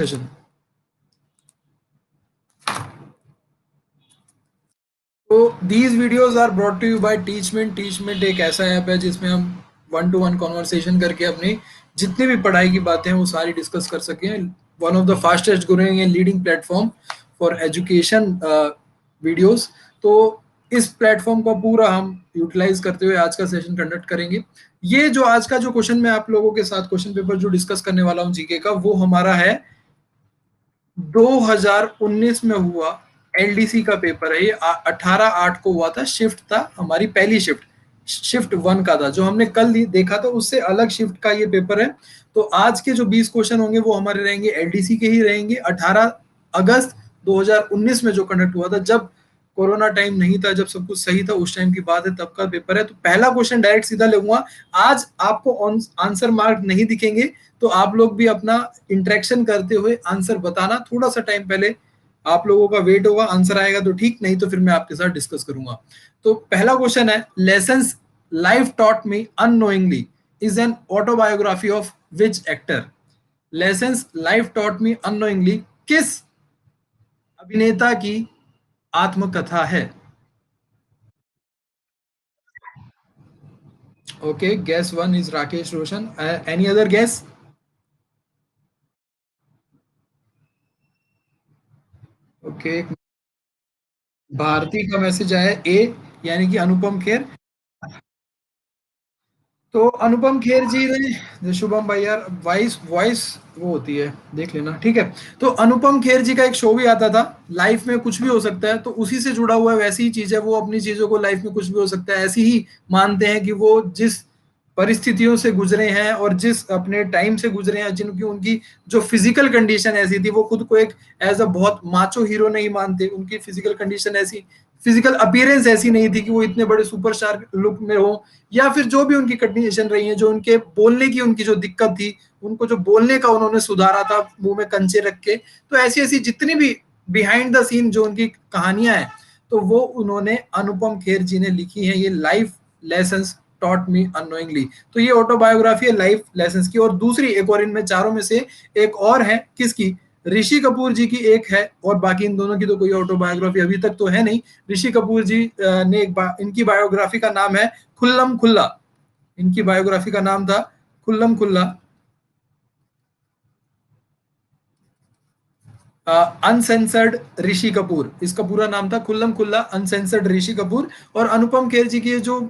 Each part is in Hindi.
session. तो these videos are brought to you by Teachmint. Teachmint एक ऐसा ऐप है जिसमें हम वन टू वन कॉन्वर्सेशन करके अपनी जितनी भी पढ़ाई की बातें हैं वो सारी डिस्कस कर सकें। One of the fastest growing and leading platform for education videos. तो इस प्लेटफॉर्म का पूरा हम यूटिलाइज करते हुए आज का सेशन कंडक्ट करेंगे। ये जो आज का जो क्वेश्चन मैं आप लोगों के साथ क्वेश्चन पेपर जो डिस्कस करने वाला हूँ जीके का, वो हमारा है 2019 में हुआ एलडीसी का पेपर है। ये 18/8 को हुआ था। शिफ्ट था हमारी पहली शिफ्ट, शिफ्ट 1 का था जो हमने कल देखा था, उससे अलग शिफ्ट का ये पेपर है। तो आज के जो 20 क्वेश्चन होंगे वो हमारे रहेंगे एलडीसी के ही रहेंगे। 18 अगस्त 2019 में जो कंडक्ट हुआ था, जब कोरोना टाइम नहीं था, जब सब कुछ सही था, उस टाइम की बात है, तब का पेपर है। तो पहला क्वेश्चन डायरेक्ट सीधा लगूंगा। आज आपको आंसर मार्क नहीं दिखेंगे, तो आप लोग भी अपना इंटरेक्शन करते हुए आंसर बताना। थोड़ा सा टाइम पहले आप लोगों का वेट होगा, आंसर आएगा तो ठीक, नहीं तो फिर मैं आपके साथ डिस्कस करूंगा। तो पहला क्वेश्चन है, lessons life taught me unknowingly is an autobiography of which actor. Lessons life taught me unknowingly किस अभिनेता की आत्मकथा है? Okay, guess one is Rakesh Roshan. Any other guess? Okay, Bharati का मैसेज आया ए, यानी कि अनुपम खेर। तो अनुपम खेर जी ने, शुभम भाई यार वॉइस वॉइस वो होती है, देख लेना, ठीक है। तो अनुपम खेर जी का एक शो भी आता था, लाइफ में कुछ भी हो सकता है, तो उसी से जुड़ा हुआ है, वैसी ही चीज है वो। अपनी चीजों को लाइफ में कुछ भी हो सकता है ऐसी ही मानते हैं कि वो जिस परिस्थितियों से गुजरे हैं और जिस अपने टाइम से गुजरे हैं, जिनकी उनकी जो फिजिकल कंडीशन ऐसी थी, वो खुद को एक एज अ बहुत माचो हीरो नहीं मानते। उनकी फिजिकल कंडीशन ऐसी, फिजिकल अपीयरेंस ऐसी नहीं थी कि वो इतने बड़े सुपरस्टार लुक में हो, या फिर जो भी उनकी कंडीशन रही है, जो उनके बोलने की उनकी जो दिक्कत थी, उनको जो बोलने का उन्होंने सुधारा था मुंह में कंचे रख के। तो ऐसी ऐसी जितनी भी बिहाइंड द सीन जो उनकी कहानियां हैं, तो वो उन्होंने अनुपम खेर जी ने लिखी है, ये life lesson taught me unknowingly. तो ये ऑटोबायोग्राफी है लाइफ लेसन की। और दूसरी एक और, इनमें चारों में से एक और है, किसकी? ऋषि कपूर जी की एक है, और बाकी इन दोनों की तो कोई ऑटोबायोग्राफी अभी तक तो है नहीं। ऋषि कपूर जी ने इनकी बायोग्राफी का नाम है खुल्लम खुल्ला। इनकी बायोग्राफी का नाम था खुल्लम खुल्ला, अनसेंसर्ड ऋषि कपूर। इसका पूरा नाम था खुल्लम खुल्ला अनसेंसर्ड ऋषि कपूर। और अनुपम खेर जी की जो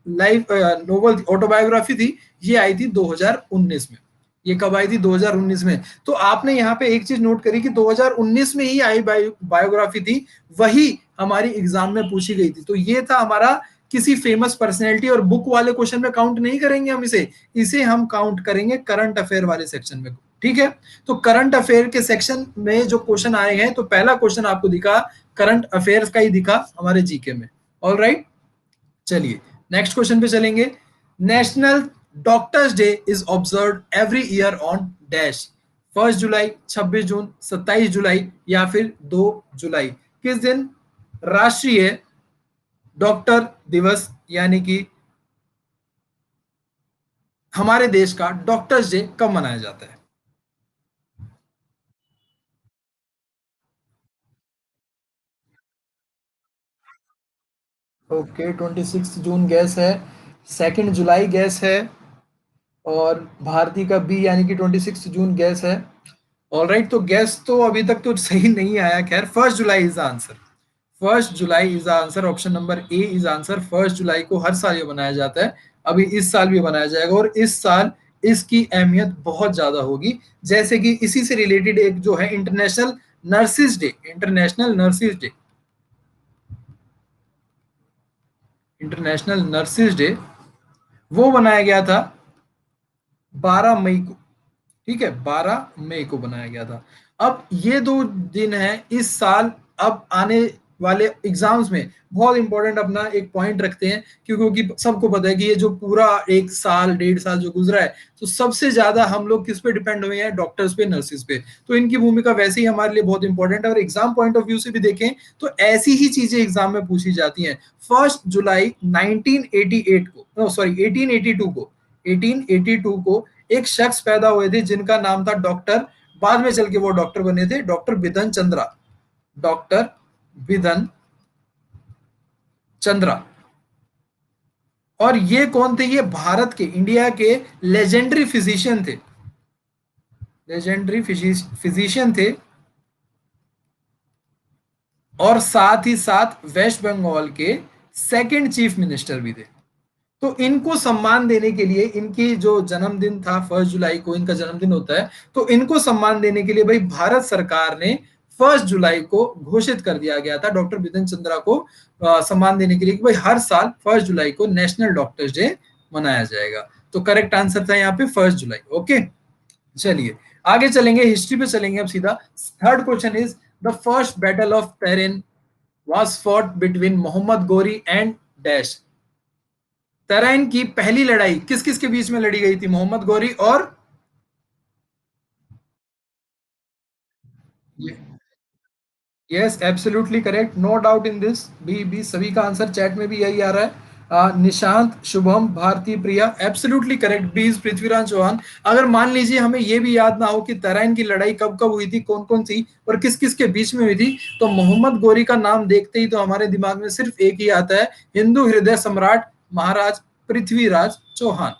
लाइफ नोवेल ऑटोबायोग्राफी थी, ये आई थी 2019 में। ये कब आई थी? 2019 में। तो आपने यहाँ पे एक चीज नोट करी कि 2019 में ही आई बायोग्राफी थी, वही हमारी एग्जाम में पूछी गई थी। तो ये था हमारा किसी फेमस पर्सनैलिटी, और बुक वाले क्वेश्चन में काउंट नहीं करेंगे हम इसे। इसे हम काउंट करेंगे करंट अफेयर वाले सेक्शन में, ठीक है। तो करंट अफेयर के सेक्शन में जो क्वेश्चन आए हैं, तो पहला क्वेश्चन आपको दिखा करंट अफेयर्स का ही दिखा हमारे जीके में। ऑल राइट, चलिए नेक्स्ट क्वेश्चन पे चलेंगे। National doctors day is observe every year on dash. 1 जुलाई, 26 जून, 27 जुलाई, या फिर 2 जुलाई। किस दिन राष्ट्रीय डॉक्टर दिवस, यानी कि हमारे देश का डॉक्टर्स डे कब मनाया जाता है? ओके, 26 जून गैस है। 2 जुलाई गैस है। और भारती का बी, यानी कि 26 जून गैस है। ऑल राइट, तो गैस तो अभी तक तो सही नहीं आया। खैर, 1 जुलाई is the answer. 1 July is the answer. Option number A is answer. 1 जुलाई को हर साल ये बनाया जाता है, अभी इस साल भी बनाया जाएगा, और इस साल इसकी अहमियत बहुत ज्यादा होगी। जैसे कि इसी से रिलेटेड एक जो है international nurses day, international nurses day, international nurses day, वो बनाया गया था 12 मई को। ठीक है, 12 मई को बनाया गया था। अब ये दो दिन है इस साल। अब आने वाले एग्जाम्स में बहुत इंपॉर्टेंट अपना एक पॉइंट रखते हैं, क्योंकि सबको पता है कि ये जो पूरा 1 साल 1.5 साल जो गुजरा है, तो सबसे ज्यादा हम लोग किस पे डिपेंड हुए हैं? डॉक्टर्स पे, नर्सिस पे। तो इनकी भूमिका वैसे ही हमारे लिए बहुत इंपॉर्टेंट है, और एग्जाम पॉइंट ऑफ व्यू से भी देखें तो ऐसी ही चीजें एग्जाम में पूछी जाती हैं। 1 जुलाई 1988 को, सॉरी 1882 को, 1882 को एक शख्स पैदा हुए थे जिनका नाम था डॉक्टर बाद में चल के वो डॉक्टर बने थे, डॉक्टर बिधन चंद्रा, डॉक्टर बिधन चंद्रा। और ये कौन थे? ये भारत के, इंडिया के लेजेंडरी फिजिशियन थे, लेजेंडरी फिजिशियन थे, और साथ ही साथ वेस्ट बंगाल के सेकंड चीफ मिनिस्टर भी थे। तो इनको सम्मान देने के लिए, इनकी जो जन्मदिन था 1 जुलाई को इनका जन्मदिन होता है, तो इनको सम्मान देने के लिए भाई भारत सरकार ने 1 जुलाई को घोषित कर दिया गया था, डॉक्टर बिधन चंद्रा को सम्मान देने के लिए कि भाई हर साल 1 जुलाई को नेशनल डॉक्टर्स डे मनाया जाएगा। तो करेक्ट आंसर था यहाँ पे 1 जुलाई। ओके, चलिए आगे चलेंगे, हिस्ट्री पे चलेंगे अब सीधा। Third question is, the first battle of Tarain was fought between Mohammad Ghori and dash. Tarain की पहली लड़ाई किस किस के बीच में लड़ी गई थी? मोहम्मद गोरी और yes, absolutely correct, no doubt in this. B सभी का आंसर चैट में भी यही आ रहा है। Nishant, Shubham, Bharti, Priya, absolutely correct, B is Prithviraj Chauhan. अगर मान लीजिए हमें यह भी याद ना हो कि तराइन की लड़ाई कब कब हुई थी, कौन कौन सी और किस किस के बीच में हुई थी, तो मोहम्मद गोरी का नाम देखते ही तो हमारे दिमाग में सिर्फ एक ही आता है, हिंदू हृदय सम्राट महाराज पृथ्वीराज चौहान।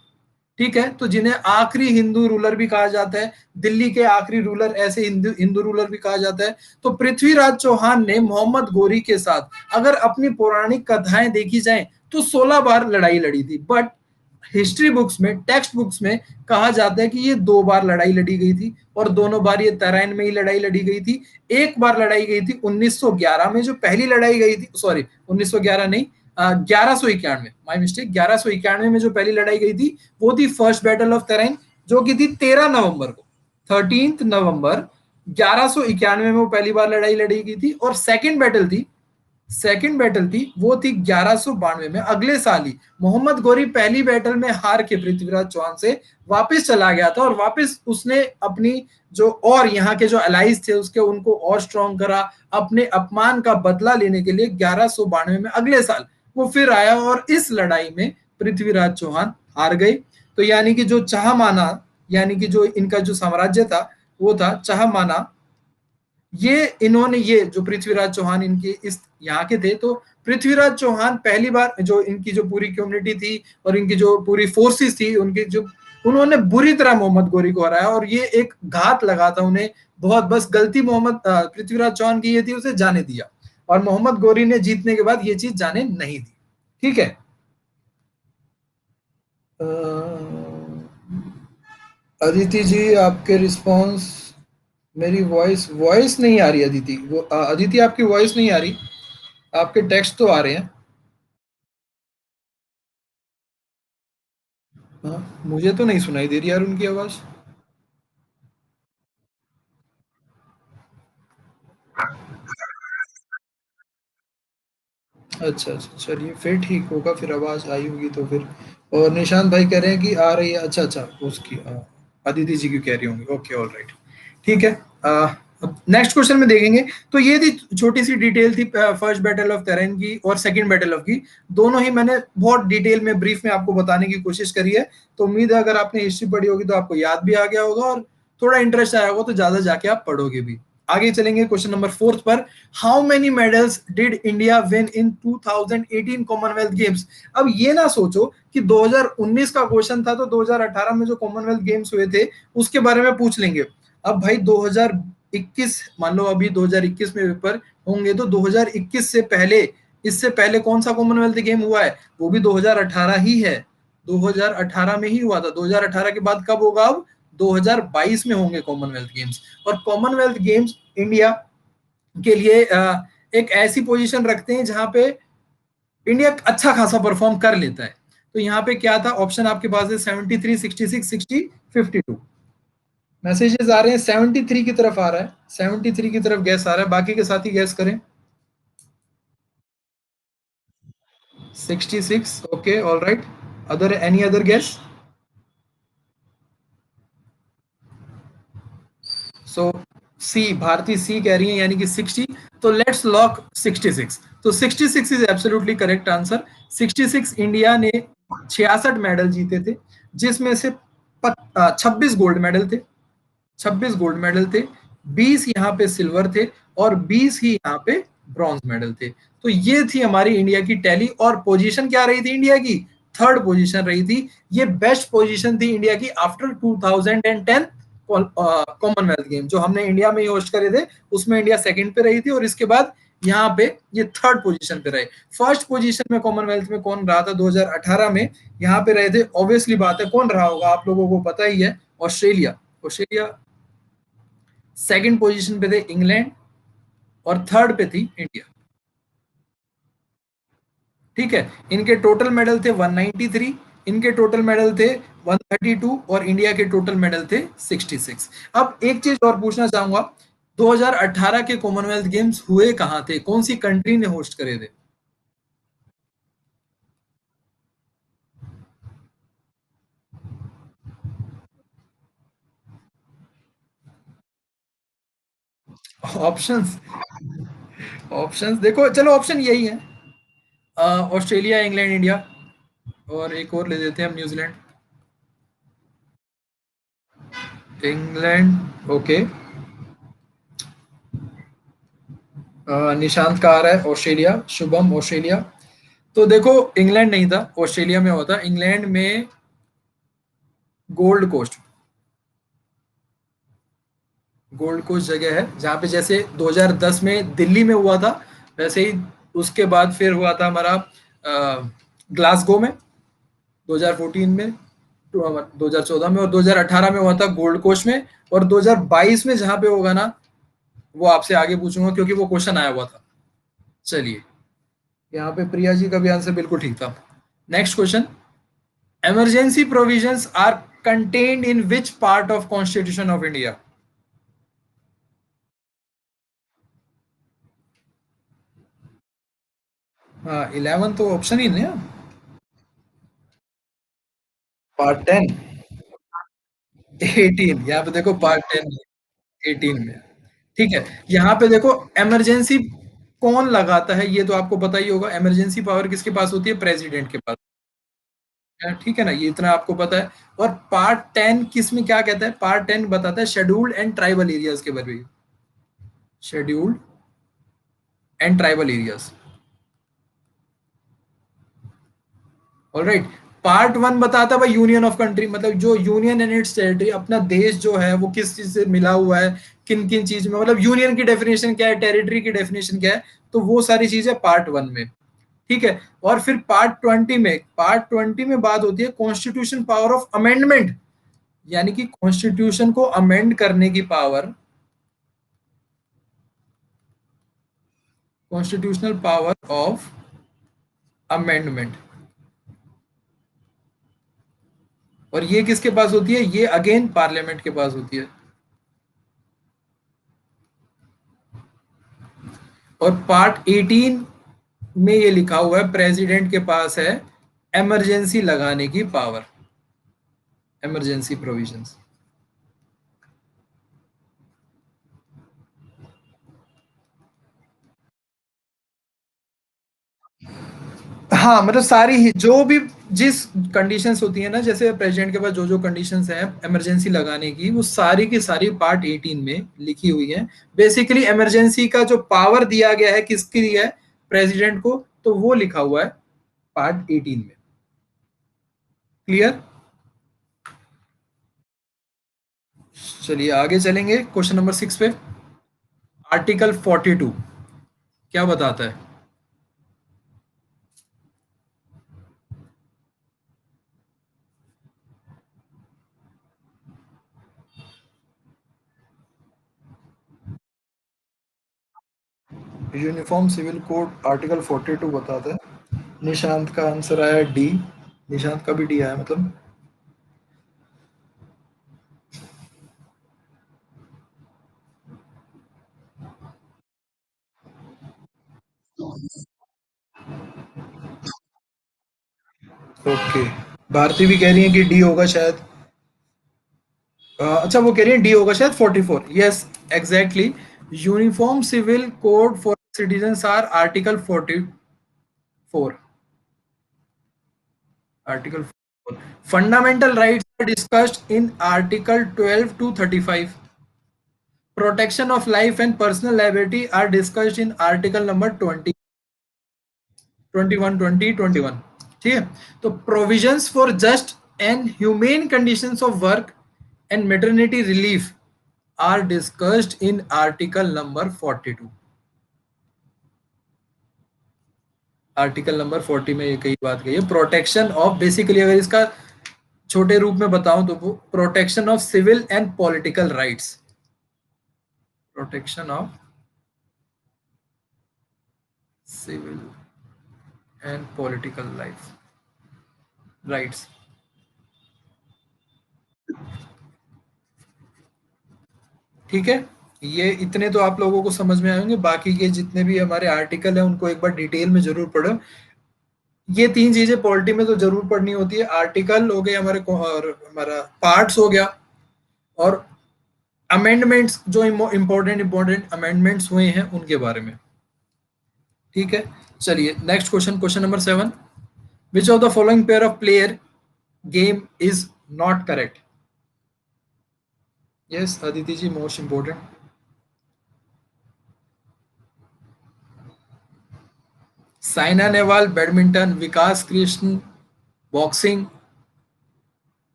ठीक है, तो जिन्हें आखिरी हिंदू रूलर भी कहा जाता है, दिल्ली के आखिरी रूलर, ऐसे हिंदू हिंदू रूलर भी कहा जाता है। तो पृथ्वीराज चौहान ने मोहम्मद गोरी के साथ, अगर अपनी पौराणिक कथाएं देखी जाएं, तो 16 बार लड़ाई लड़ी थी, बट हिस्ट्री बुक्स में, टेक्स्ट बुक्स में कहा जाता है कि ये 2 बार लड़ाई लड़ी गई थी, और दोनों बार ये तराइन में ही लड़ाई लड़ी गई थी। एक बार लड़ाई गई थी 1911 में, जो पहली लड़ाई गई थी, सॉरी 1911 नहीं, 1191, माई मिस्टेक, 1191 में जो पहली लड़ाई गई थी वो थी फर्स्ट बैटल ऑफ तराइन, जो की थी 13 नवंबर को, 13 नवंबर 1191 में वो पहली बार लड़ाई लड़ी गई थी। और सेकंड बैटल थी वो थी 1192 में, अगले साल ही। मोहम्मद गोरी पहली बैटल में हार के पृथ्वीराज चौहान से वापस चला गया था, और वापस उसने अपनी जो और यहाँ के जो अलाइज थे उसके, उनको और स्ट्रॉन्ग करा, अपने अपमान का बदला लेने के लिए 1192 में अगले साल वो फिर आया, और इस लड़ाई में पृथ्वीराज चौहान हार गए। तो यानी कि जो चाहमाना, यानी कि जो इनका जो साम्राज्य था वो था चाहमाना, ये इन्होंने, ये जो पृथ्वीराज चौहान इनके इस यहाँ के थे, तो पृथ्वीराज चौहान पहली बार, जो इनकी जो पूरी कम्युनिटी थी और इनकी जो पूरी फोर्सेस थी उनकी, जो उन्होंने बुरी तरह मोहम्मद गोरी को हराया, और ये एक घात लगा था उन्हें बहुत, बस गलती मोहम्मद पृथ्वीराज चौहान की ये थी, उसे जाने दिया, और मोहम्मद गोरी ने जीतने के बाद ये चीज जाने नहीं दी। ठीक है, अदिति जी आपके रिस्पॉन्स, मेरी वॉइस वॉइस नहीं आ रही अदिति, वो अदिति आपकी वॉइस नहीं आ रही, आपके टेक्स्ट तो आ रहे हैं। हाँ, मुझे तो नहीं सुनाई दे रही यार उनकी आवाज। अच्छा अच्छा, चलिए फिर ठीक होगा, फिर आवाज आई होगी तो फिर। और निशांत भाई कह रहे हैं कि आ रही है, अच्छा अच्छा, उसकी अदिति जी की कह रही होंगी, ओके ऑल राइट, ठीक है। नेक्स्ट क्वेश्चन में देखेंगे। तो ये थी छोटी सी डिटेल थी फर्स्ट बैटल ऑफ तेरेन की और सेकंड बैटल ऑफ की, दोनों ही मैंने बहुत डिटेल में ब्रीफ में आपको बताने की कोशिश करी है। तो उम्मीद है अगर आपने हिस्ट्री पढ़ी होगी तो आपको याद भी आ गया होगा, और थोड़ा इंटरेस्ट आया होगा तो ज्यादा जाके आप पढ़ोगे भी। आगे चलेंगे क्वेश्चन नंबर 4 पर। How many medals did India win in 2018 Commonwealth games? अब ये ना सोचो कि 2019 का क्वेश्चन था तो 2018 में जो कॉमनवेल्थ गेम्स हुए थे उसके बारे में पूछ लेंगे। अब भाई 2021, मान लो अभी 2021 में पेपर होंगे, तो 2021 से पहले, इससे पहले कौन सा कॉमनवेल्थ गेम हुआ है? वो भी 2018 ही है, 2018 में ही हुआ था। 2018 के बाद कब होगा? अब 2022 में होंगे कॉमनवेल्थ गेम्स। और कॉमनवेल्थ गेम्स इंडिया के लिए एक ऐसी पोजीशन रखते हैं जहां पे इंडिया अच्छा खासा परफॉर्म कर लेता है। तो यहाँ पे क्या था ऑप्शन आपके पास है? 73, 66, 60, 52। मैसेजेस आ रहे हैं 73 की तरफ आ रहा है, 73 की तरफ गैस आ रहा है, बाकी के साथ ही गैस करें। 66, okay all right, other any other guess? So C, Bharti C कह रही है, यानी कि 60। तो लेट्स लॉक 66। तो 66 is absolutely correct answer. 66 India ने 66 मेडल जीते थे, जिसमें से 26 गोल्ड मेडल थे, 26 गोल्ड मेडल थे, 20 यहाँ पे सिल्वर थे और 20 ही यहाँ पे ब्रॉन्ज मेडल थे। तो ये थी हमारी इंडिया की टैली, और पोजीशन क्या रही थी इंडिया की? थर्ड पोजीशन रही थी। ये बेस्ट पोजीशन थी इंडिया की आफ्टर 2010 कॉमनवेल्थ गेम, जो हमने इंडिया में ही होस्ट करे थे, उसमें इंडिया सेकंड पे रही थी, और इसके बाद यहाँ पे ये थर्ड पोजीशन पे रहे। फर्स्ट पोजीशन में कॉमनवेल्थ में कौन रहा था 2018 में? यहाँ पे रहे थे, ऑब्वियसली बात है कौन रहा होगा, आप लोगों को पता ही है, ऑस्ट्रेलिया। ऑस्ट्रेलिया सेकंड पोजीशन पे थे इंग्लैंड, और थर्ड पे थी इंडिया। ठीक है, इनके टोटल मेडल थे 193, इनके टोटल मेडल थे 132, और इंडिया के टोटल मेडल थे 66। अब एक चीज और पूछना चाहूंगा, 2018 के कॉमनवेल्थ गेम्स हुए कहां थे, कौन सी कंट्री ने होस्ट करे थे? ऑप्शंस, ऑप्शंस देखो, चलो ऑप्शन यही है, ऑस्ट्रेलिया, इंग्लैंड, इंडिया, और एक और ले लेते हैं हम, न्यूजीलैंड। England, okay. निशांत का आ रहा है ऑस्ट्रेलिया, शुभम ऑस्ट्रेलिया। तो देखो, इंग्लैंड नहीं था, ऑस्ट्रेलिया में होता, इंग्लैंड में गोल्ड कोस्ट, गोल्ड कोस्ट जगह है जहाँ पे जैसे 2010 में दिल्ली में हुआ था, वैसे ही उसके बाद फिर हुआ था हमारा ग्लासगो में 2014 में, 2014 में, और 2018 में हुआ था गोल्ड कोस्ट में, और 2022 में जहाँ पे होगा ना, वो आपसे आगे पूछूंगा क्योंकि वो क्वेश्चन आया हुआ था। चलिए, यहाँ पे प्रिया जी का भी आंसर बिल्कुल ठीक था। Next question, emergency provisions are contained in which part of constitution of India? हाँ, 11 तो ऑप्शन ही नहीं है। पार्ट 10, 18, यहाँ पे देखो पार्ट 10, 18 में। ठीक है, यहाँ पे देखो, इमरजेंसी कौन लगाता है, ये तो आपको पता ही होगा, इमरजेंसी पावर किसके पास होती है? प्रेसिडेंट के पास। ठीक है ना, ये इतना आपको पता है। और पार्ट 10 किस में क्या कहता है? पार्ट 10 बताता है शेड्यूल्ड एंड ट्राइबल एरियाज के बारे में, scheduled and tribal areas. Alright. Part 1 बताता है भाई यूनियन ऑफ कंट्री, मतलब जो यूनियन एंड इट्स टेरिटरी, अपना देश जो है वो किस चीज से मिला हुआ है, किन किन चीज में, मतलब यूनियन की डेफिनेशन क्या है, टेरिटरी की डेफिनेशन क्या है, तो वो सारी चीजें पार्ट 1 में। ठीक है, और फिर पार्ट 20 में बात होती है कॉन्स्टिट्यूशन पावर ऑफ अमेंडमेंट, यानी कि कॉन्स्टिट्यूशन को अमेंड करने की power, constitutional power of amendment. और ये किसके पास होती है? ये अगेन पार्लियामेंट के पास होती है। और पार्ट 18 में ये लिखा हुआ है प्रेसिडेंट के पास है इमरजेंसी लगाने की पावर, इमरजेंसी प्रोविजंस। हाँ, मतलब सारी ही जो भी, जिस कंडीशंस होती है ना, जैसे प्रेसिडेंट के पास जो जो कंडीशंस हैं इमरजेंसी लगाने की, वो सारी की सारी पार्ट 18 में लिखी हुई है। बेसिकली इमरजेंसी का जो पावर दिया गया है किसके लिए है? प्रेसिडेंट को, तो वो लिखा हुआ है पार्ट 18 में। क्लियर? चलिए आगे चलेंगे क्वेश्चन नंबर 6 पे। आर्टिकल 42 क्या बताता है? यूनिफॉर्म सिविल कोड आर्टिकल 42 बताता है। निशांत का आंसर आया डी, निशांत का भी डी आया, मतलब। ओके, भारती भी कह रही है कि डी होगा शायद। अच्छा, वो कह रही है डी होगा शायद 44। Yes, exactly. Uniform civil code for citizens are article 44, article 44। Fundamental rights are discussed in article 12 to 35। Protection of life and personal liability are discussed in article number 20, 21, 20, 21। ठीक है। तो provisions for just and humane conditions of work and maternity relief are discussed in article number 42। Article number 40 में ये कई बात कही है, प्रोटेक्शन ऑफ, बेसिकली अगर इसका छोटे रूप में बताऊं तो वो protection of civil and political rights, protection of civil and political life rights. ठीक है। ये इतने तो आप लोगों को समझ में आएंगे, बाकी के जितने भी हमारे आर्टिकल हैं उनको एक बार डिटेल में जरूर पढ़ो। ये तीन चीजें पॉलिटी में तो जरूर पढ़नी होती है, आर्टिकल हो गए हमारे और हमारा पार्ट्स हो गया, और अमेंडमेंट्स जो इंपॉर्टेंट इंपॉर्टेंट अमेंडमेंट्स हुए हैं उनके बारे में। ठीक है। चलिए next question, question number 7। Which of the following pair of player game is not correct? Yes Aditi ji, most important. Saina Nehwal badminton, Vikas Krishan boxing,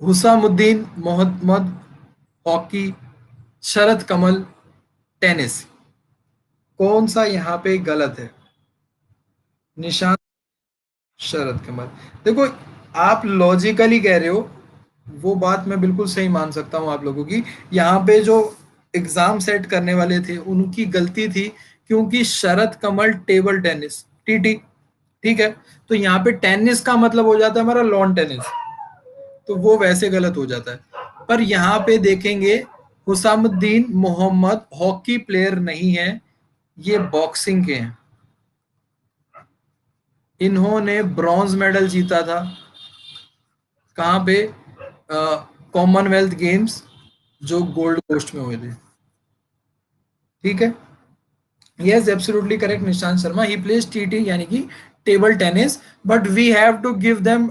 Husamuddin Mohammad hockey, Sharad Kamal tennis. कौन सा यहाँ पे गलत है? निशान शरद कमल। देखो, आप लॉजिकली कह रहे हो, वो बात मैं बिल्कुल सही मान सकता हूँ आप लोगों की। यहाँ पे जो एग्जाम सेट करने वाले थे उनकी गलती थी, क्योंकि शरद कमल टेबल टेनिस टीटी। ठीक है। तो यहाँ पे टेनिस का मतलब हो जाता है हमारा लॉन टेनिस, तो वो वैसे गलत हो जाता है। पर यहाँ पे देखेंगे, हुसामुद्दीन मोहम्मद हॉकी प्लेयर नहीं है, ये बॉक्सिंग के हैं। इन्होंने ब्रॉन्ज मेडल जीता था कहाँ पे? कॉमनवेल्थ गेम्स जो गोल्ड कोस्ट में हुए थे। ठीक है। Yes absolutely correct Nishant Sharma, he plays TT यानी कि table tennis, but we have to give them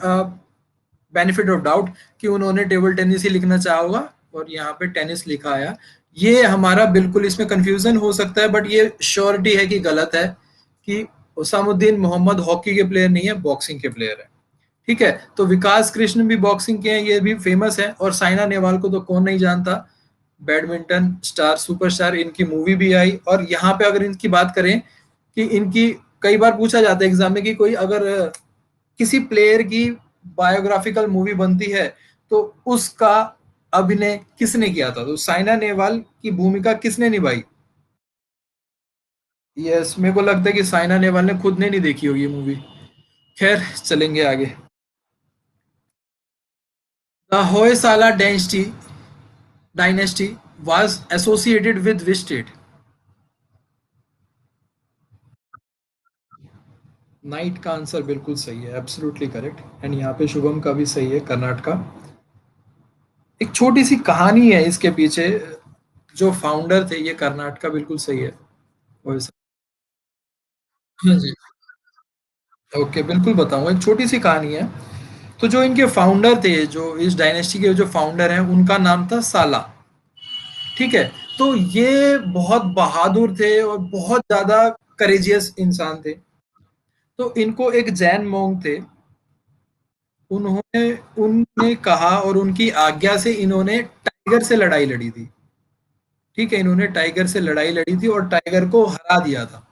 benefit of doubt कि उन्होंने टेबल टेनिस ही लिखना चाहा होगा और यहाँ पे टेनिस लिखा आया। ये हमारा बिल्कुल इसमें कंफ्यूजन हो सकता है, बट ये श्योरिटी है कि गलत है, कि उसामुद्दीन मोहम्मद हॉकी के प्लेयर नहीं है, बॉक्सिंग के प्लेयर है। ठीक है। तो विकास कृष्ण भी बॉक्सिंग के हैं, ये भी फेमस है, और साइना नेहवाल को तो कौन नहीं जानता, बैडमिंटन स्टार सुपरस्टार, इनकी मूवी भी आई। और यहाँ पे अगर इनकी बात करें कि इनकी, कई बार पूछा जाता है एग्जाम में कि कोई अगर किसी प्लेयर की बायोग्राफिकल मूवी बनती है तो उसका अभिनय किसने किया था, तो साइना नेहवाल की भूमिका किसने निभाई? यस, मेरे को लगता है कि साइना नेहवाल ने खुद ने नहीं देखी होगी ये मूवी। खैर चलेंगे आगे। The Hoysala dynasty was associated with which state? Night का आंसर बिल्कुल सही है, एब्सोल्युटली करेक्ट। एंड यहाँ पे शुभम का भी सही है, कर्नाटका। एक छोटी सी कहानी है इसके पीछे, जो फाउंडर थे, ये कर्नाटका बिल्कुल सही है। वैसे हाँ जी, ओके बिल्कुल बताऊंगा, एक छोटी सी कहानी है। तो जो इनके फाउंडर थे, जो इस डायनेस्टी के जो फाउंडर हैं, उनका नाम था साला। ठीक है। तो ये बहुत बहादुर थे और बहुत ज्यादा करेजियस इंसान थे। तो इनको एक जैन मोंग थे, उन्होंने उनने कहा और उनकी आज्ञा से इन्होंने टाइगर से लड़ाई लड़ी थी। ठीक है। इन्होंने टाइगर से लड़ाई लड़ी थी और टाइगर को हरा दिया था।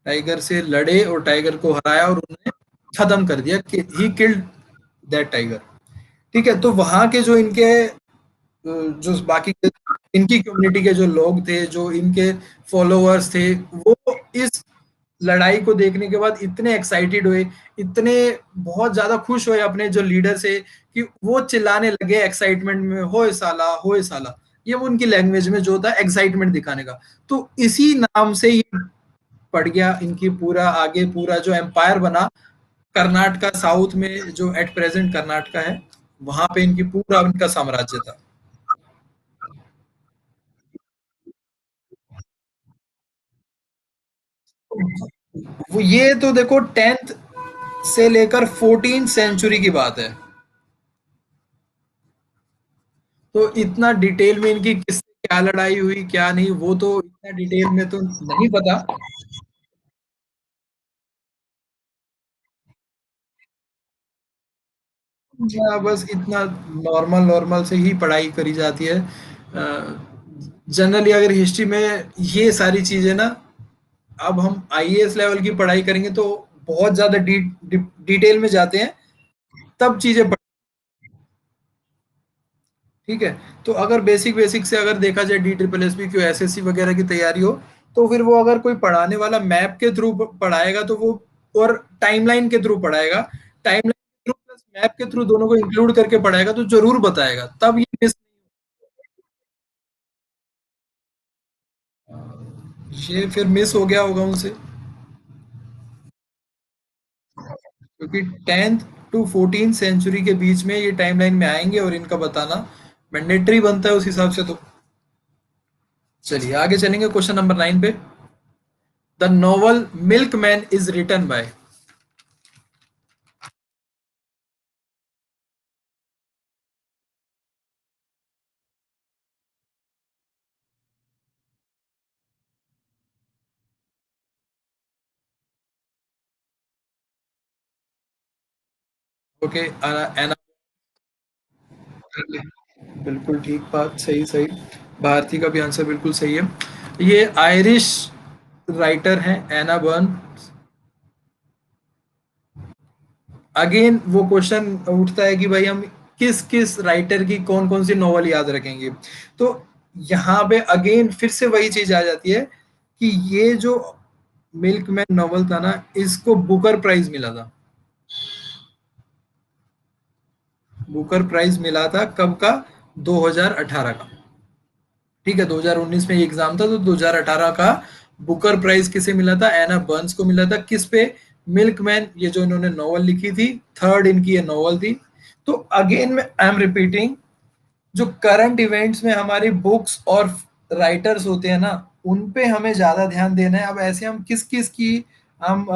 टाइगर से लड़े और टाइगर को हराया और उन्होंने खत्म कर दिया, ही किल्ड दैट टाइगर। ठीक है। तो वहां के जो इनके जो बाकी के इनकी कम्युनिटी के जो लोग थे, जो इनके फॉलोअर्स थे, वो इस लड़ाई को देखने के बाद इतने एक्साइटेड हुए, इतने बहुत ज्यादा खुश हुए अपने जो लीडर से, कि वो चिल्लाने लगे एक्साइटमेंट में, होए साला होए साला। ये वो उनकी लैंग्वेज में जो होता है एक्साइटमेंट दिखाने का। तो इसी नाम से ये पड़ गया इनकी, पूरा आगे पूरा जो एम्पायर बना कर्नाटका साउथ में, जो एट प्रेजेंट कर्नाटका है, वहां पे इनकी पूरा इनका साम्राज्य था। वो ये तो देखो 10th से लेकर 14th सेंचुरी की बात है, तो इतना डिटेल में इनकी किससे क्या लड़ाई हुई क्या नहीं वो तो इतना डिटेल में तो नहीं पता। बस इतना नॉर्मल नॉर्मल से ही पढ़ाई करी जाती है। जनरली अगर हिस्ट्री में ये सारी चीजें ना, अब हम आईएएस लेवल की पढ़ाई करेंगे तो बहुत ज्यादा डिटेल में जाते हैं, तब चीजें ठीक है। तो अगर बेसिक बेसिक से अगर देखा जाए D triple S P Q SSC वगैरह की तैयारी हो, तो फिर वो अगर कोई पढ़ाने वाला मैप के थ्रू पढ़ाएगा तो वो, और टाइमलाइन के थ्रू पढ़ाएगा, टाइमलाइन के थ्रू प्लस मैप के थ्रू दोनों को इंक्लूड करके पढ़ाएगा तो जरूर बताएगा, तब ये मिस, ये फिर मिस हो गया होगा उनसे। क्योंकि 10th टू 14th सेंचुरी के बीच में ये टाइमलाइन में आएंगे और इनका बताना मैंडेटरी बनता है उस हिसाब से तो। चलिए आगे चलेंगे क्वेश्चन नंबर 9 पे। The novel milkman is written by. Okay, Ena, बिल्कुल ठीक बात, सही सही। भारती का भी आंसर बिल्कुल सही है। ये आयरिश राइटर हैं एना बर्न। अगेन वो क्वेश्चन उठता है कि भाई हम किस किस राइटर की कौन कौन सी नॉवल याद रखेंगे। तो यहाँ पे अगेन फिर से वही चीज आ जाती है कि ये जो मिल्कमैन नॉवल था ना, इसको बुकर प्राइज मिला था। बुकर प्राइज मिला था कब का? 2018 का। ठीक है, 2019 में एग्जाम था तो 2018 का बुकर प्राइज किसे मिला था? एना बर्न्स को मिला था। किस पे? मिल्कमैन, ये जो इन्होंने नॉवल लिखी थी, थर्ड इनकी ये नॉवल थी। तो अगेन में आई एम रिपीटिंग, जो करंट इवेंट्स में हमारी बुक्स और राइटर्स होते हैं ना, उन पे हमें ज्यादा ध्यान देना है। अब ऐसे हम किस किस की हम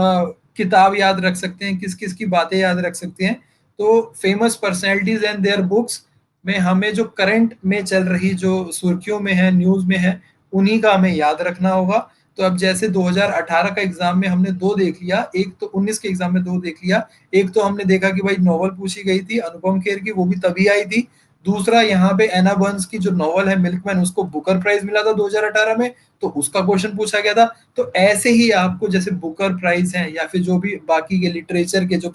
किताब याद रख सकते हैं, किस किस की बातें याद रख सकते हैं? तो famous personalities and their books में हमें जो करंट में चल रही, जो सुर्खियों में है, न्यूज में है, उन्हीं का हमें याद रखना होगा। तो अब जैसे 2018 का एग्जाम में हमने दो देख लिया, एक तो 19 के एग्जाम में दो देख लिया। एक तो हमने देखा कि भाई नॉवल पूछी गई थी अनुपम खेर की, वो भी तभी आई थी। दूसरा यहाँ पे एना बर्न्स की जो नॉवल है मिल्कमैन, उसको बुकर प्राइज मिला था 2018 में, तो उसका क्वेश्चन पूछा गया था। तो ऐसे ही आपको जैसे बुकर प्राइज है या फिर जो भी बाकी के लिटरेचर के जो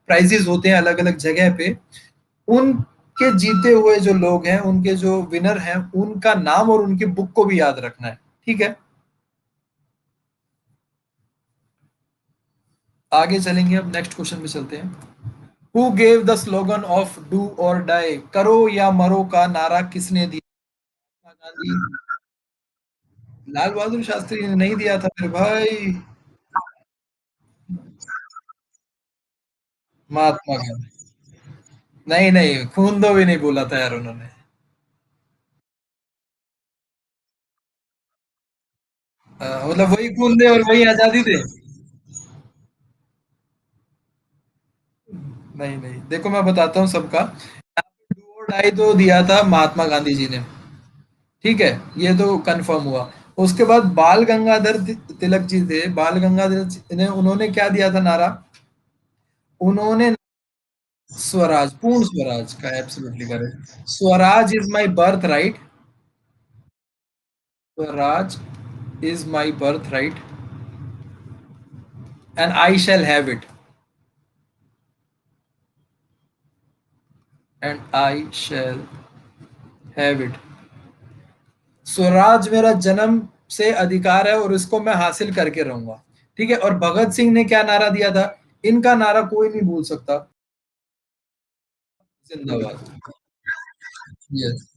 प्राइजेस होते हैं अलग अलग जगह पे, उनके जीते हुए जो लोग हैं, उनके जो विनर हैं, उनका नाम और उनकी बुक को भी याद रखना है। ठीक है, आगे चलेंगे, अब नेक्स्ट क्वेश्चन में चलते हैं। Who gave the slogan of do और डाई, करो या मरो का नारा किसने दिया? महात्मा गांधी? लाल बहादुर शास्त्री ने नहीं दिया था मेरे भाई। महात्मा गांधी। नहीं नहीं, खून दो भी नहीं बोला था यार उन्होंने। मतलब वही खून दे और वही आजादी दे। नहीं नहीं, देखो मैं बताता हूँ सबका। डू और डाई तो दिया था महात्मा गांधी जी ने। ठीक है, ये तो कंफर्म हुआ। उसके बाद बाल गंगाधर तिलक जी थे, बाल गंगाधर जी ने, उन्होंने क्या दिया था नारा? उन्होंने स्वराज, पूर्ण स्वराज का, absolutely correct. Swaraj is my birth right. Swaraj is my birth right and I shall have it, and I shall have it. Swaraj मेरा जन्म से अधिकार है और इसको मैं हासिल करके रहूंगा। ठीक है, और भगत सिंह ने क्या नारा दिया था? इनका नारा कोई नहीं भूल सकता। जिंदाबाद। यस।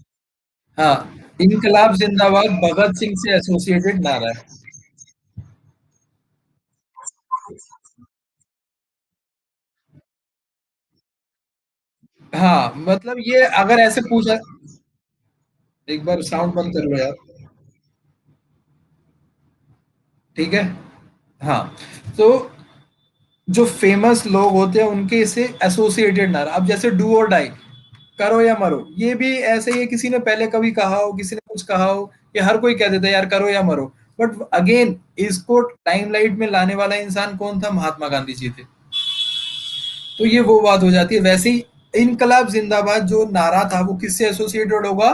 हाँ, इनकलाब जिंदाबाद भगत सिंह से एसोसिएटेड नारा है। हाँ, मतलब ये अगर ऐसे पूछा, एक बार साउंड बंद कर लो यार। ठीक है। हाँ, तो जो फेमस लोग होते हैं उनके से एसोसिएटेड नारा, अब जैसे डू और डाई, करो या मरो, ये भी ऐसे ही है, किसी ने पहले कभी कहा हो, किसी ने कुछ कहा हो, ये हर कोई कह देता है यार करो या मरो। बट अगेन इसको लाइमलाइट में लाने वाला इंसान कौन था? महात्मा गांधी जी थे। तो ये वो बात हो जाती है। वैसे ही इनकलाब जिंदाबाद जो नारा था वो किससे एसोसिएटेड होगा?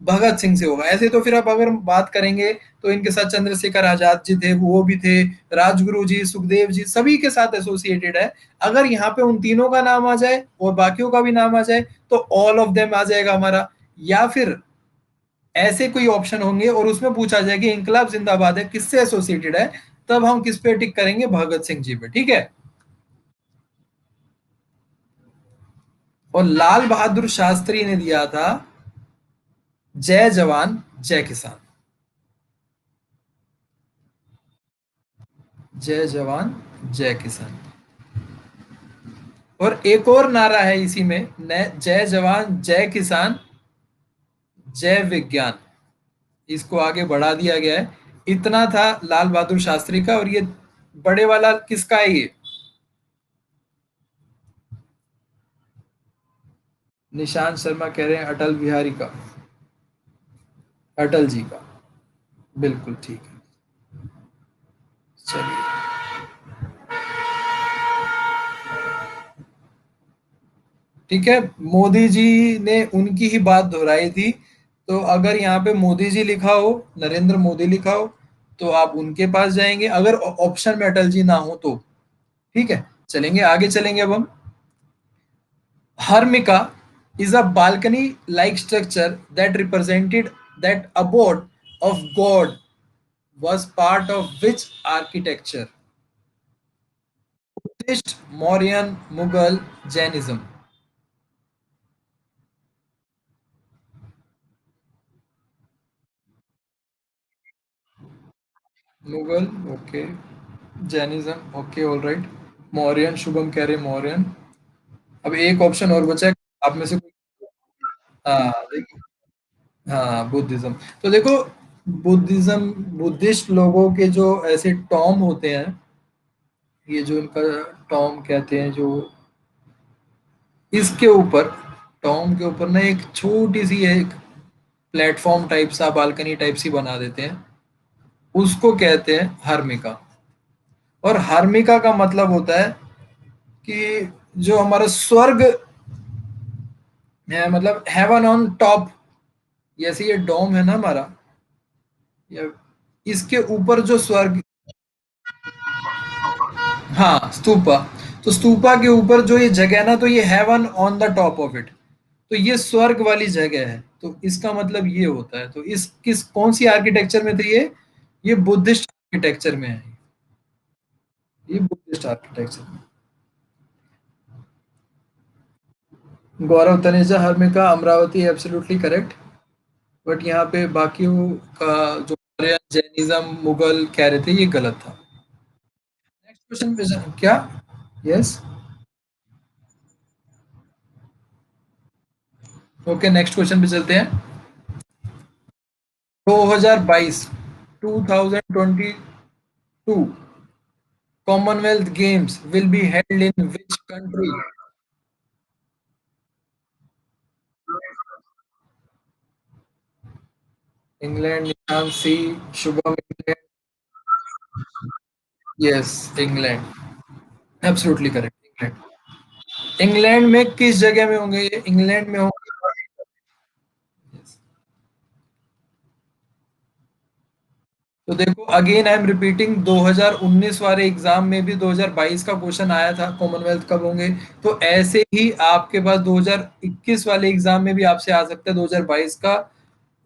भगत सिंह से होगा। ऐसे तो फिर अब अगर हम बात करेंगे तो इनके साथ चंद्रशेखर आजाद जी थे, वो भी थे, राजगुरु जी, सुखदेव जी, सभी के साथ एसोसिएटेड है। अगर यहाँ पे उन तीनों का नाम आ जाए और बाकियों का भी नाम आ जाए तो ऑल ऑफ देम आ जाएगा हमारा। या फिर ऐसे कोई ऑप्शन होंगे और उसमें पूछा जाए कि इनकलाब जिंदाबाद है किससे एसोसिएटेड है, तब हम किस पे टिक करेंगे? भगत सिंह जी पे। ठीक है। और लाल बहादुर शास्त्री ने दिया था जय जवान जय किसान। जय जवान जय किसान। और एक और नारा है इसी में, जय जवान जय किसान जय विज्ञान। इसको आगे बढ़ा दिया गया है। इतना था लाल बहादुर शास्त्री का। और ये बड़े वाला किसका है ये? निशांत शर्मा कह रहे हैं अटल बिहारी का, अटल जी का। बिल्कुल ठीक है। चलिए। ठीक है। मोदी जी ने उनकी ही बात दोहराई थी। तो अगर यहाँ पे मोदी जी लिखा हो, नरेंद्र मोदी लिखा हो, तो आप उनके पास जाएंगे। अगर ऑप्शन में अटल जी ना हो तो ठीक है। चलेंगे आगे, चलेंगे अब हम। Harmika is a balcony like structure that represented that abode of god was part of which architecture? Buddhist, Mauryan, Mughal, Jainism? Mughal, okay. Jainism, okay, all right. Mauryan, Shubham कह रहे मौर्यन। अब एक ऑप्शन और बचा है, आप में से कोई। हाँ देखो। हाँ, बुद्धिज्म। तो देखो, बुद्धिज्म, बुद्धिस्ट लोगों के जो ऐसे टॉम होते हैं, ये जो इनका टॉम कहते हैं, जो इसके ऊपर, टॉम के ऊपर ना एक छोटी सी एक प्लेटफॉर्म टाइप सा, बालकनी टाइप सी बना देते हैं, उसको कहते हैं हार्मिका। और हार्मिका का मतलब होता है कि जो हमारा स्वर्ग है, मतलब हेवन ऑन टॉप। जैसे ये डोम है ना हमारा, या इसके ऊपर जो स्वर्ग। हाँ, स्तूपा। तो स्तूपा के ऊपर जो ये जगह है ना, तो ये heaven on the top of it. तो ये स्वर्ग वाली जगह है। तो इसका मतलब ये होता है। तो इस किस कौन सी आर्किटेक्चर में थे ये बुद्धिस्ट आर्किटेक्चर में है। ये बुद्धिस्ट आर्किटेक्चर में। Gaurav Taneja, harmika, Amaravati, absolutely correct. But यहाँ पे बाकियों का जो जैनिज्म, मुगल कह रहे थे, ये गलत था। नेक्स्ट क्वेश्चन पे क्या? यस। ओके, नेक्स्ट क्वेश्चन पे चलते हैं। 2022, 2022 Commonwealth Games will be held in which country? England, Nishan C, Shubham England. Yes, England. Absolutely correct, England. England में किस जगह में होंगे ये? इंग्लैंड में होंगे। Yes. तो देखो, अगेन आई एम रिपीटिंग, 2019 वाले एग्जाम में भी 2022 का क्वेश्चन आया था, कॉमनवेल्थ कब होंगे। तो ऐसे ही आपके पास 2021 वाले एग्जाम में भी आपसे आ सकता है 2022 का।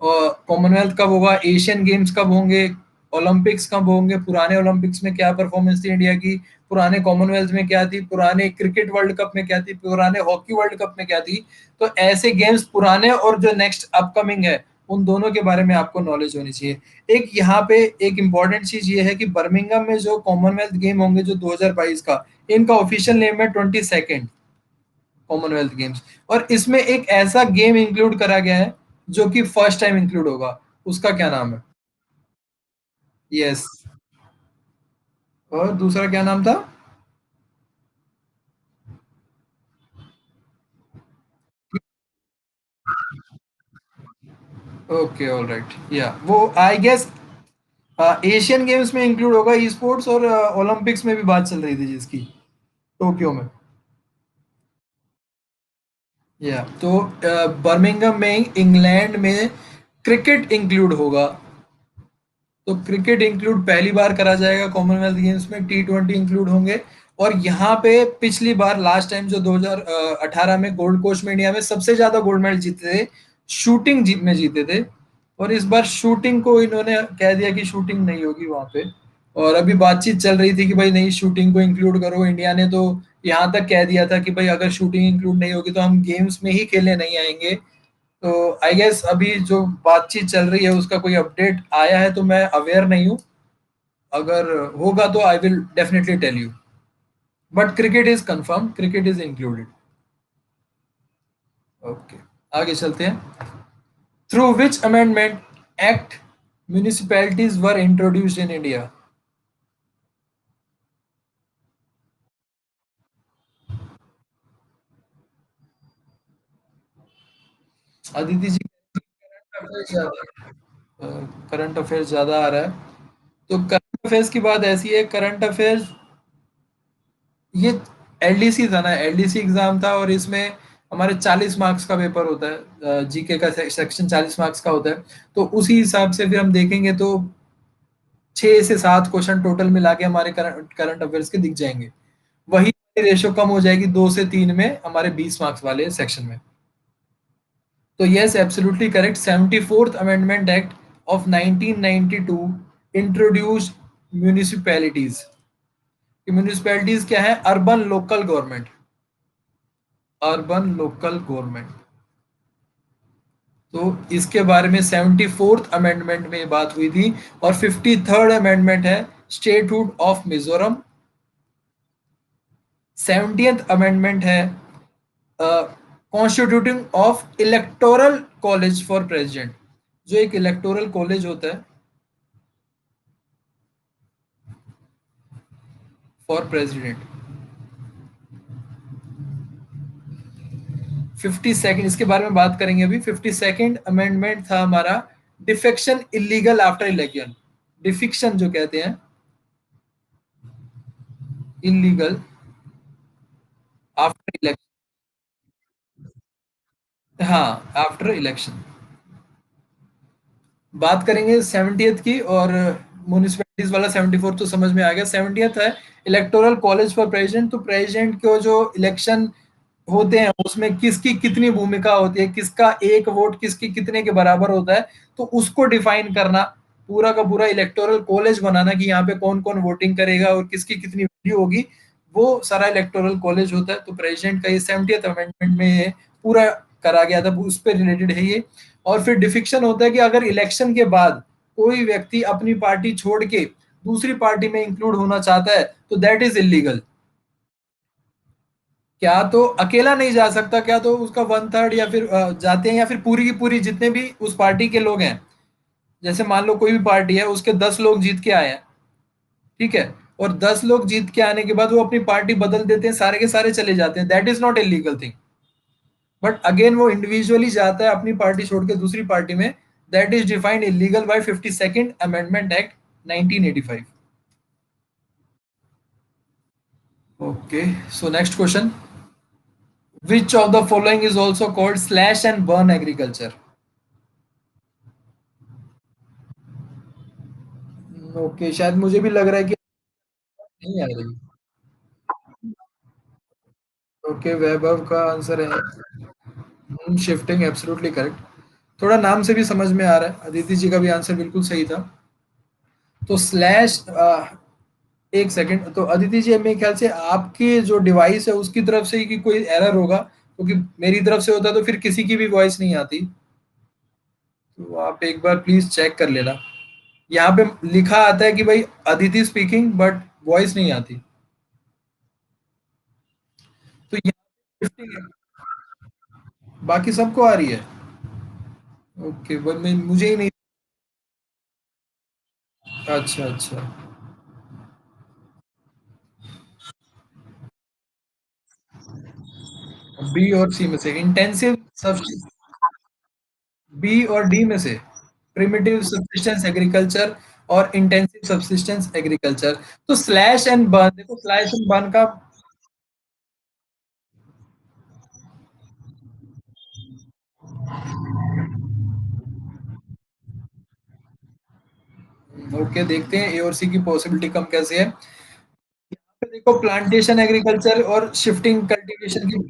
कॉमनवेल्थ कब होगा, एशियन गेम्स कब होंगे, ओलंपिक्स कब होंगे, पुराने ओलंपिक्स में क्या परफॉर्मेंस थी इंडिया की, पुराने कॉमनवेल्थ में क्या थी, पुराने क्रिकेट वर्ल्ड कप में क्या थी, पुराने हॉकी वर्ल्ड कप में क्या थी। तो ऐसे गेम्स पुराने और जो नेक्स्ट अपकमिंग है, उन दोनों के बारे में आपको नॉलेज होनी चाहिए। एक यहाँ पे एक इंपॉर्टेंट चीज ये है कि बर्मिंगम में जो कॉमनवेल्थ गेम होंगे जो 2022 का, इनका ऑफिशियल नेम है 22nd कॉमनवेल्थ गेम्स। और इसमें एक ऐसा गेम इंक्लूड करा गया है जो कि फर्स्ट टाइम इंक्लूड होगा। उसका क्या नाम है? यस। और दूसरा क्या नाम था? ओके, ऑल राइट, या वो आई गेस एशियन गेम्स में इंक्लूड होगा ई स्पोर्ट्स, और ओलंपिक्स में भी बात चल रही थी जिसकी, टोक्यो में। या तो बर्मिंघम में इंग्लैंड में क्रिकेट इंक्लूड होगा। तो क्रिकेट इंक्लूड पहली बार करा जाएगा कॉमनवेल्थ गेम्स में, टी20 इंक्लूड होंगे। और यहाँ पे पिछली बार लास्ट टाइम जो 2018 में गोल्ड कोस्ट में इंडिया में सबसे ज्यादा गोल्ड मेडल जीते थे, शूटिंग जीत में जीते थे। और इस बार शूटिंग को इन्होंने कह दिया कि शूटिंग नहीं होगी वहां पे। और अभी बातचीत चल रही थी कि भाई नहीं, शूटिंग को इंक्लूड करो। इंडिया ने तो यहाँ तक कह दिया था कि भाई अगर शूटिंग इंक्लूड नहीं होगी तो हम गेम्स में ही खेलने नहीं आएंगे। तो आई गेस अभी जो बातचीत चल रही है उसका कोई अपडेट आया है तो मैं अवेयर नहीं हूँ। अगर होगा तो I will definitely tell you. But cricket is confirm, cricket is included. Okay, आगे चलते हैं। Through which amendment act municipalities were introduced in India? Aditi ji, current affairs ज्यादा आ रहा है। तो करंट अफेयर्स की बात ऐसी है, करंट अफेयर्स ये एलडीसी था ना, एलडीसी एग्जाम था, और इसमें हमारे 40 मार्क्स का पेपर होता है, जीके का सेक्शन 40 मार्क्स का होता है। तो उसी हिसाब से फिर हम देखेंगे तो 6 से 7 क्वेश्चन टोटल मिला के हमारे करंट करंट अफेयर्स के दिख जाएंगे। वही रेशो कम हो जाएगी 2 से 3 में हमारे 20 मार्क्स वाले सेक्शन में। तो yes, absolutely correct. 74th amendment act of 1992 introduce municipalities. Municipalities क्या है? Urban local government. Urban local government. तो इसके बारे में 74th अमेंडमेंट में बात हुई थी। और 53rd अमेंडमेंट है statehood of Mizoram. 70th amendment है constituting of electoral college for president. जो एक इलेक्टोरल कॉलेज होता है फॉर प्रेसिडेंट। 52nd, इसके बारे में बात करेंगे अभी। 52nd अमेंडमेंट था हमारा defection illegal after election. Defection जो कहते हैं, इलीगल आफ्टर इलेक्शन। हाँ, आफ्टर इलेक्शन। बात करेंगे 70th की। और म्यूनिसिपैलिटीज वाला 74 तो समझ में आ गया। 70th है इलेक्टोरल कॉलेज फॉर प्रेसिडेंट। तो प्रेसिडेंट को जो इलेक्शन होते हैं उसमें किसकी कितनी भूमिका होती है, किसका एक वोट किसकी कितने के बराबर होता है, तो उसको डिफाइन करना, पूरा का पूरा इलेक्टोरल कॉलेज बनाना कि यहाँ पे कौन कौन वोटिंग करेगा और किसकी कितनी वैल्यू होगी, वो सारा इलेक्टोरल कॉलेज होता है। तो प्रेसिडेंट का ये 70th अमेंडमेंट में ये पूरा करा गया था, उस पर रिलेटेड है ये। और फिर डिफिक्शन होता है कि अगर इलेक्शन के बाद कोई व्यक्ति अपनी पार्टी छोड़ के दूसरी पार्टी में इंक्लूड होना चाहता है तो दैट इज इलीगल। क्या तो अकेला नहीं जा सकता, क्या तो उसका 1/3 या फिर जाते हैं, या फिर पूरी की पूरी जितने भी उस पार्टी के लोग हैं। जैसे मान लो कोई भी पार्टी है, उसके 10 लोग जीत के आए हैं, ठीक है, और 10 लोग जीत के आने के बाद वो अपनी पार्टी बदल देते हैं, सारे के सारे चले जाते हैं, that is not illegal thing. But again वो इंडिविजुअली जाता है अपनी पार्टी छोड़ के दूसरी पार्टी में, that is defined illegal by 52nd amendment act 1985। Okay, so next question. Which of the following is also called slash and burn agriculture? Okay, शायद मुझे भी लग रहा है कि नहीं आ रही। ओके, वैभव का आंसर है शिफ्टिंग, एब्सोल्युटली करेक्ट। थोड़ा नाम से भी समझ में आ रहा है, अदिति जी का भी आंसर बिल्कुल सही था। तो स्लैश, एक सेकंड, तो अदिति जी मेरे ख्याल से आपकी जो डिवाइस है उसकी तरफ से ही कि कोई एरर होगा, क्योंकि मेरी तरफ से होता तो फिर किसी की भी वॉइस नहीं आती। तो आप एक बार प्लीज चेक कर लेना। यहाँ पे लिखा आता है कि भाई अदिति स्पीकिंग, बट वॉइस नहीं आती। तो यहाँ shifting है, बाकी सबको आ रही है। ओके, बट मैं मुझे ही नहीं। अच्छा अच्छा। बी और सी में से इंटेंसिव सब्सटेंस। बी और डी में से प्रिमिटिव सब्सिस्टेंस एग्रीकल्चर और इंटेंसिव सब्सिस्टेंस एग्रीकल्चर। तो स्लैश एंड बर्न, देखो स्लैश एंड बर्न का ओके, देखते हैं ए और सी की पॉसिबिलिटी कम कैसे है। तो देखो प्लांटेशन एग्रीकल्चर और शिफ्टिंग कल्टीवेशन की।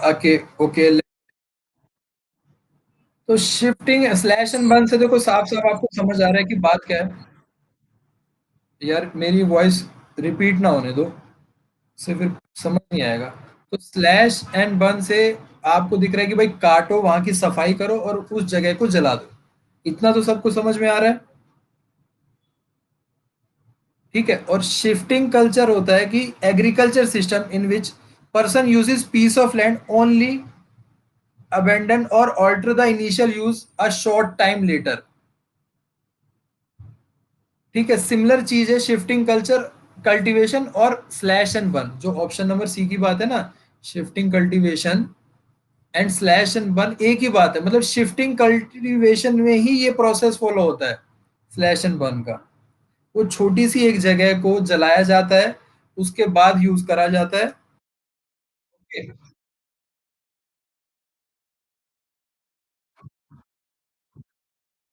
Okay okay. तो शिफ्टिंग स्लैश एंड बर्न से देखो साफ साफ आपको समझ आ रहा है कि बात क्या है। यार मेरी वॉइस रिपीट ना होने दो, से फिर समझ नहीं आएगा। तो स्लैश एंड बर्न से आपको दिख रहा है कि भाई काटो, वहां की सफाई करो और उस जगह को जला दो। इतना तो सबको समझ में आ रहा है। ठीक है। और शिफ्टिंग कल्चर होता है कि agriculture system in which person uses piece of land only abandon or alter the initial use a short time later। ठीक है। सिमिलर चीज है शिफ्टिंग कल्चर, कल्टीवेशन और स्लैश एंड बर्न, जो ऑप्शन नंबर सी की बात है ना। Shifting cultivation and slash and burn एक ही बात है, मतलब शिफ्टिंग कल्टीवेशन में ही ये प्रोसेस फॉलो होता है स्लैश एंड बर्न का। वो छोटी सी एक जगह को जलाया जाता है, उसके बाद यूज करा जाता है। Okay?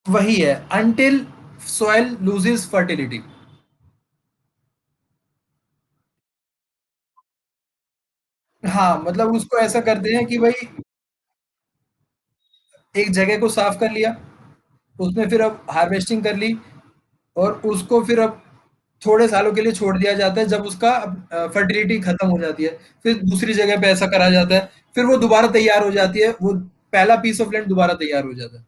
वही है, अनटिल सॉइल लूजेस फर्टिलिटी। हाँ, मतलब उसको ऐसा करते हैं कि भाई एक जगह को साफ कर लिया, उसमें फिर अब हार्वेस्टिंग कर ली, और उसको फिर अब थोड़े सालों के लिए छोड़ दिया जाता है, जब उसका फर्टिलिटी खत्म हो जाती है, फिर दूसरी जगह पे ऐसा करा जाता है, फिर वो दोबारा तैयार हो जाती है, वो पहला पीस ऑफ लैंड दोबारा तैयार हो जाता है।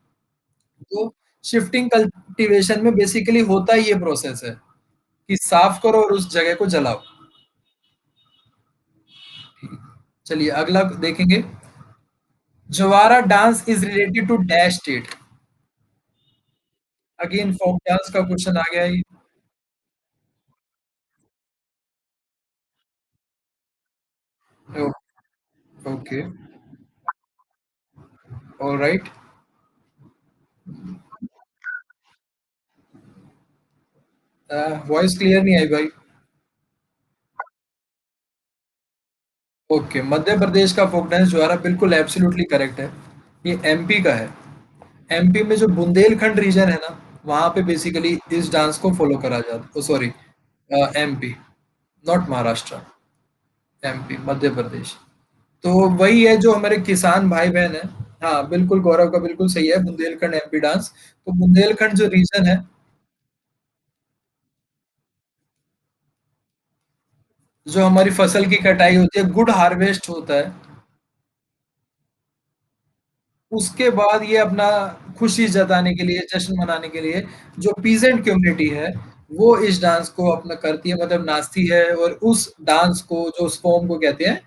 तो शिफ्टिंग कल्टीवेशन में बेसिकली होता ही ये प्रोसेस है कि साफ करो और उस जगह को जलाओ। चलिए अगला देखेंगे। Jawara dance is related to dash state. Again folk dance का क्वेश्चन आ गया। Okay, alright. वॉइस क्लियर नहीं आई भाई। ओके, मध्य प्रदेश का फोक डांस ज्वारा बिल्कुल एब्सोल्युटली करेक्ट है। ये एमपी का है। एमपी में जो बुंदेलखंड रीजन है ना, वहां पे बेसिकली इस डांस को फॉलो करा जाता। Oh sorry, MP, not Maharashtra, MP Madhya Pradesh. तो वही है जो हमारे किसान भाई बहन है। हाँ बिल्कुल, गौरव का बिल्कुल सही है, बुंदेलखंड एमपी डांस। तो बुंदेलखंड जो रीजन है, जो हमारी फसल की कटाई होती है, गुड हार्वेस्ट होता है, उसके बाद ये अपना खुशी जताने के लिए, जश्न मनाने के लिए, जो पीजेंट कम्युनिटी है, वो इस डांस को अपना करती है, मतलब नाचती है, और उस डांस को, जो उस फॉर्म को कहते हैं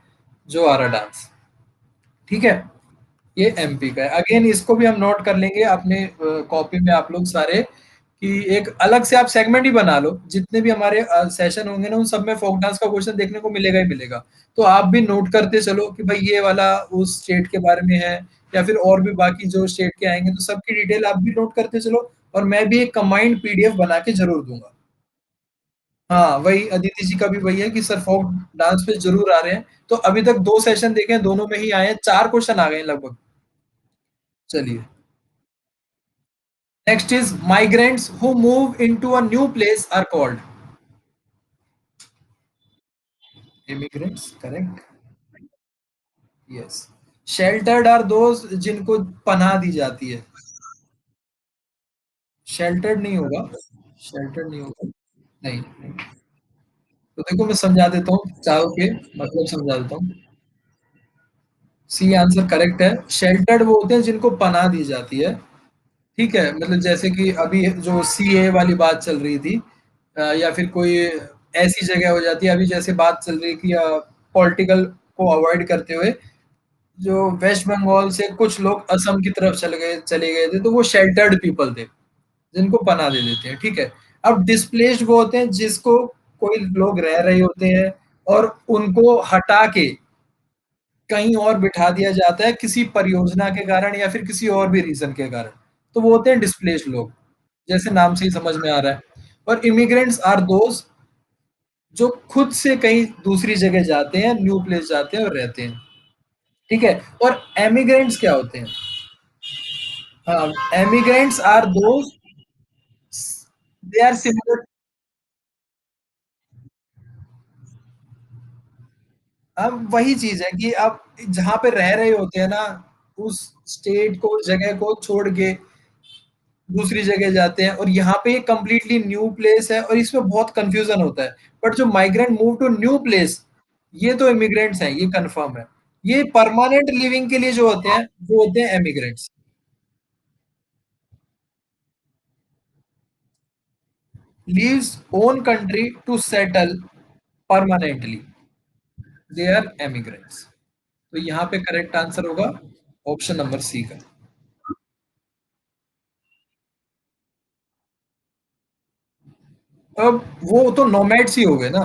जोआरा डांस। ठीक है। ये एमपी का है। अगेन इसको भी हम नोट कर लेंगे अपने कॉपी में, आप लोग सारे, कि एक अलग से आप सेगमेंट ही बना लो, जितने भी हमारे सेशन होंगे ना, उन सब में फोक डांस का क्वेश्चन देखने को मिलेगा ही मिलेगा। तो आप भी नोट करते चलो कि भाई ये वाला उस स्टेट के बारे में है, या फिर और भी बाकी जो स्टेट के आएंगे, तो सबकी डिटेल आप भी नोट करते चलो। और मैं भी एक कंबाइंड पीडीएफ बना के जरूर दूंगा। हाँ, वही अदिति जी का भी वही है कि सर फोक डांस पे जरूर आ रहे हैं। तो अभी तक 2 सेशन देखे हैं, दोनों में ही आए हैं, 4 क्वेश्चन आ गए हैं लगभग। चलिए, next is migrants who move into a new place are called immigrants, correct? Yes. Sheltered are those जिनको पनाह दी जाती है। शेल्टर्ड नहीं होगा, शेल्टर्ड नहीं होगा, नहीं, नहीं। तो देखो मैं समझा देता हूँ, चारों के मतलब समझा देता हूँ। सी आंसर करेक्ट है। शेल्टर्ड वो होते हैं जिनको पनाह दी जाती है। ठीक है, मतलब जैसे कि अभी जो सीए वाली बात चल रही थी, या फिर कोई ऐसी जगह हो जाती है, अभी जैसे बात चल रही है कि पॉलिटिकल को अवॉइड करते हुए जो वेस्ट बंगाल से कुछ लोग असम की तरफ चले गए थे, तो वो शेल्टर्ड पीपल थे, जिनको पनाह दे देते हैं, ठीक है? अब डिस्प्लेस्ड वो होते हैं जिसको कोई लोग रह रहे होते हैं और उनको हटा के कहीं और बिठा दिया जाता है किसी परियोजना के कारण या फिर किसी और भी रीज़न के कारण। तो वो होते हैं डिस्प्लेस्ड लोग, जैसे नाम से ही समझ में आ रहा है। और इमिग्रेंट्स आर दोज़ जो खुद से कहीं दूसरी जगह जाते हैं, न्यू प्लेस जाते हैं और रहते हैं, ठीक है? और एमिग्रेंट्स क्या होते हैं? हाँ, emigrants are those they are similar. अब वही चीज़ है कि आप जहाँ पे रह रहे होते हैं ना, उस स्टेट को, जगह को छोड़ के दूसरी जगह जाते हैं और यहाँ पे कंप्लीटली न्यू प्लेस है और इसमें बहुत कन्फ्यूज़न होता है। बट जो migrant move to new place, ये तो इमिग्रेंट्स हैं, ये कन्फर्म है। ये परमानेंट लिविंग के लिए जो होते हैं, वो होते हैं emigrants. Leaves own country to settle permanently, they are emigrants. तो यहाँ पे करेक्ट आंसर होगा ऑप्शन नंबर सी का। अब वो तो नोमैड्स ही हो गए ना।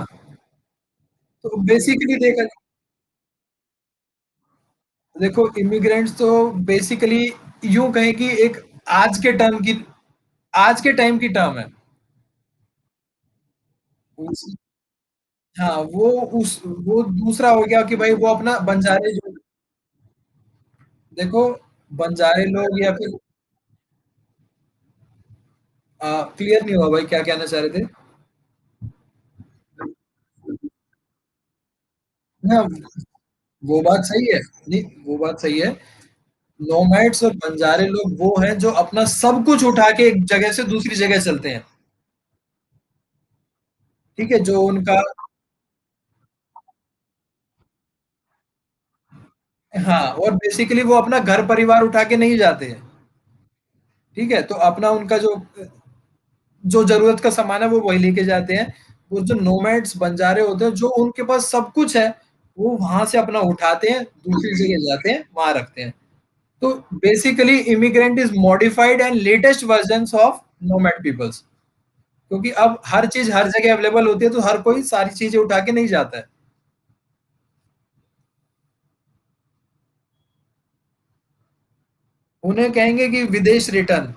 तो बेसिकली देखा, देखो इमिग्रेंट्स तो बेसिकली यूं कहें कि एक आज के टर्म की आज के टाइम की टर्म है। उस हाँ, वो दूसरा हो गया कि भाई वो अपना बंजारे जो, देखो बंजारे लोग या फिर क्लियर नहीं हुआ भाई, क्या कहना चाह रहे थे? ना, वो बात सही है, नहीं वो बात सही है। नोमैड्स और बंजारे लोग वो हैं जो अपना सब कुछ उठा के एक जगह से दूसरी जगह चलते हैं, ठीक है? जो उनका, हाँ, और बेसिकली वो अपना घर परिवार उठा के नहीं जाते हैं, ठीक है? तो अपना उनका जो जो ज़रूरत का सामान है वो वही लेके जाते हैं। वो जो नोमैड्स बंजारे होते हैं जो उनके पास सब कुछ है, वो वहाँ से अपना उठाते हैं, दूसरी जगह जाते हैं, वहाँ रखते हैं। तो basically immigrant is modified and latest versions of nomad peoples, क्योंकि अब हर चीज़ हर जगह अवेलेबल होती है तो हर कोई सारी चीज़ें उठा के नहीं जाता है। उन्हें कहेंगे कि विदेश रिटर्न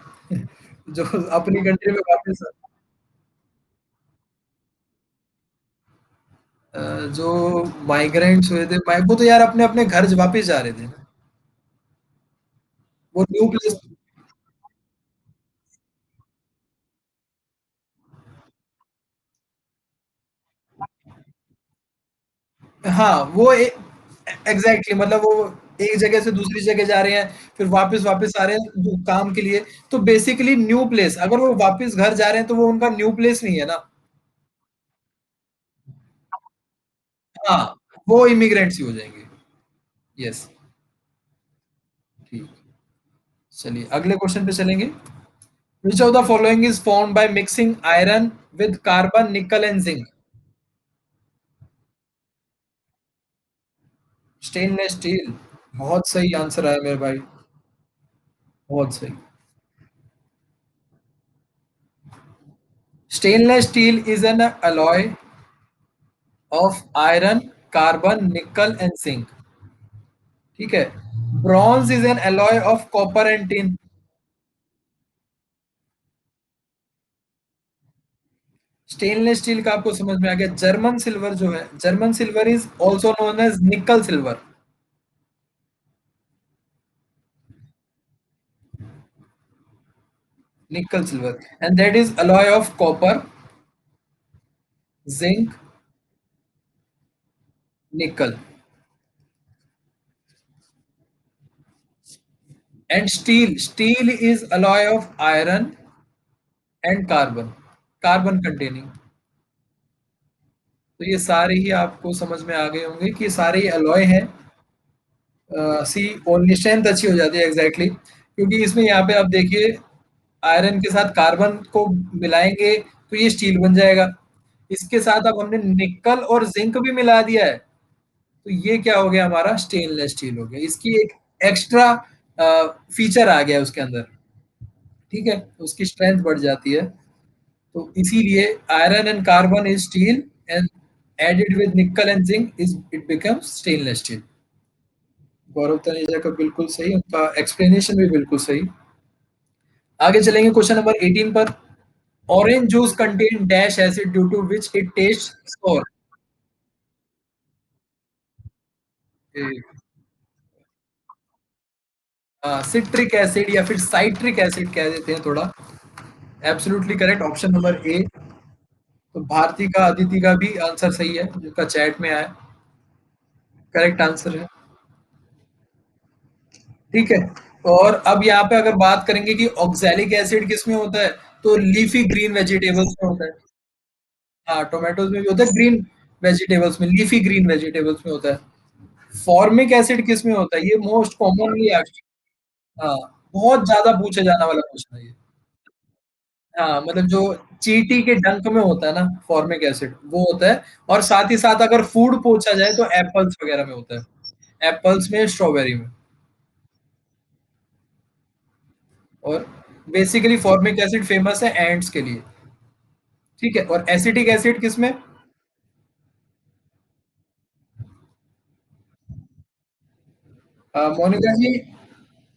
जो अपनी कंट्री में वापस जो माइग्रेंट्स हुए थे, वो तो यार अपने-अपने घर वापिस जा रहे थे। वो न्यू प्लेस, हाँ, वो एग्ज़ैक्टली, मतलब वो एक जगह से दूसरी जगह जा रहे हैं, फिर वापस वापस आ रहे हैं काम के लिए। तो बेसिकली न्यू प्लेस, अगर वो वापस घर जा रहे हैं तो वो उनका न्यू प्लेस नहीं है ना। हाँ, वो इमिग्रेंट्स ही हो जाएँगे। यस, ठीक। चलिए अगले क्वेश्चन पे चलेंगे। Which of the following is found by mixing iron with carbon, निकल एंड जिंक? स्टेनलेस स्टील, बहुत सही आंसर आया मेरे भाई, बहुत सही। Stainless steel is an alloy of iron, carbon, nickel and zinc, ठीक है? Bronze is an alloy of copper and tin। Stainless steel का आपको समझ में आ गया। जर्मन सिल्वर जो है, German silver is also known as nickel silver, nickel silver, and that is alloy of copper, zinc, nickel and steel. Steel is alloy of iron and carbon, carbon containing. तो ये सारे ही आपको समझ में आ गए होंगे कि ये सारे ही अलॉय हैं। सी ओनली स्ट्रेंथ अच्छी हो जाती है एग्जैक्टली क्योंकि इसमें यहाँ पे आप देखिए आयरन के साथ कार्बन को मिलाएंगे तो ये स्टील बन जाएगा। इसके साथ अब हमने निकल और जिंक भी मिला दिया है, तो ये क्या हो गया हमारा स्टेनलेस स्टील हो गया। इसकी एक एक्स्ट्रा फीचर आ गया उसके अंदर, ठीक है? उसकी स्ट्रेंथ बढ़ जाती है। तो इसीलिए iron and carbon is steel and added with nickel and zinc is it becomes stainless steel. Gaurav Taneja का बिल्कुल सही, उनका एक्सप्लेनेशन भी बिल्कुल सही। आगे चलेंगे क्वेश्चन नंबर 18 पर। Orange juice contain dash acid due to which it taste sour. Citric acid या फिर साइट्रिक एसिड कह देते हैं थोड़ा। Absolutely correct, option number A. तो भारती का, अदिति का भी आंसर सही है, जिनका चैट में आया, करेक्ट आंसर है। ठीक है। और अब यहाँ पे अगर बात करेंगे कि ऑक्सैलिक एसिड किस में होता है, तो लीफी ग्रीन वेजिटेबल्स में होता है। हाँ, टोमेटोज में भी होता है, ग्रीन वेजिटेबल्स में, लीफी ग्रीन वेजिटेबल्स में होता है। फॉर्मिक एसिड किस में होता है, ये मोस्ट कॉमनली। हाँ, बहुत ज्यादा पूछे जाने वाला क्वेश्चन है ये। हाँ, मतलब जो चींटी के डंक में होता है ना फॉर्मिक एसिड, वो होता है। और साथ ही साथ अगर फूड पूछा जाए तो एप्पल्स वगैरह में होता है, एप्पल्स में, स्ट्रॉबेरी में। और बेसिकली फॉर्मिक एसिड फेमस है एंड्स के लिए। ठीक है। और एसिटिक एसिड किसमें? मोनिका जी,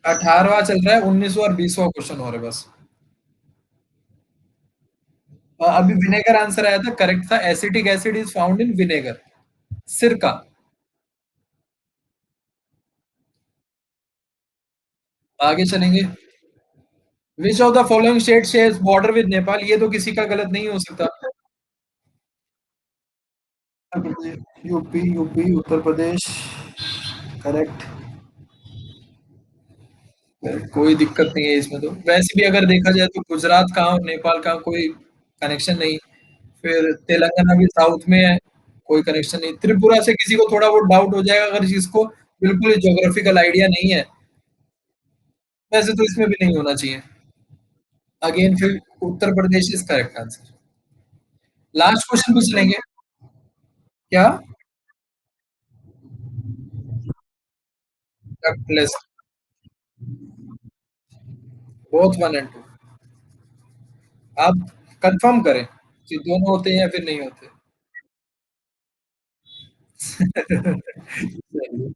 18वां चल रहा है, 19वां और 20वां क्वेश्चन हो रहा है बस। अभी विनेगर आंसर आया था, करेक्ट था। Acetic acid is found in vinegar, सिरका। आगे चलेंगे। विच of the following state shares border with Nepal, ये तो किसी का गलत नहीं हो सकता। Uttar Pradesh, UP, UP, Uttar Pradesh, correct. कोई दिक्कत नहीं है इसमें, तो वैसे भी अगर देखा जाए तो गुजरात कहाँ और नेपाल कहाँ, कोई कनेक्शन नहीं। फिर तेलंगाना भी साउथ में है, कोई कनेक्शन नहीं। त्रिपुरा से किसी को थोड़ा बहुत डाउट हो जाएगा अगर जिसको बिल्कुल ज्योग्राफिकल आइडिया नहीं है, वैसे तो इसमें भी नहीं होना चाहिए। अगेन फिर Uttar Pradesh is correct answer. Last question पूछ लेंगे क्या? Plus, both one and two. आप कंफर्म करें कि दोनों होते हैं या फिर नहीं होते। चलिए।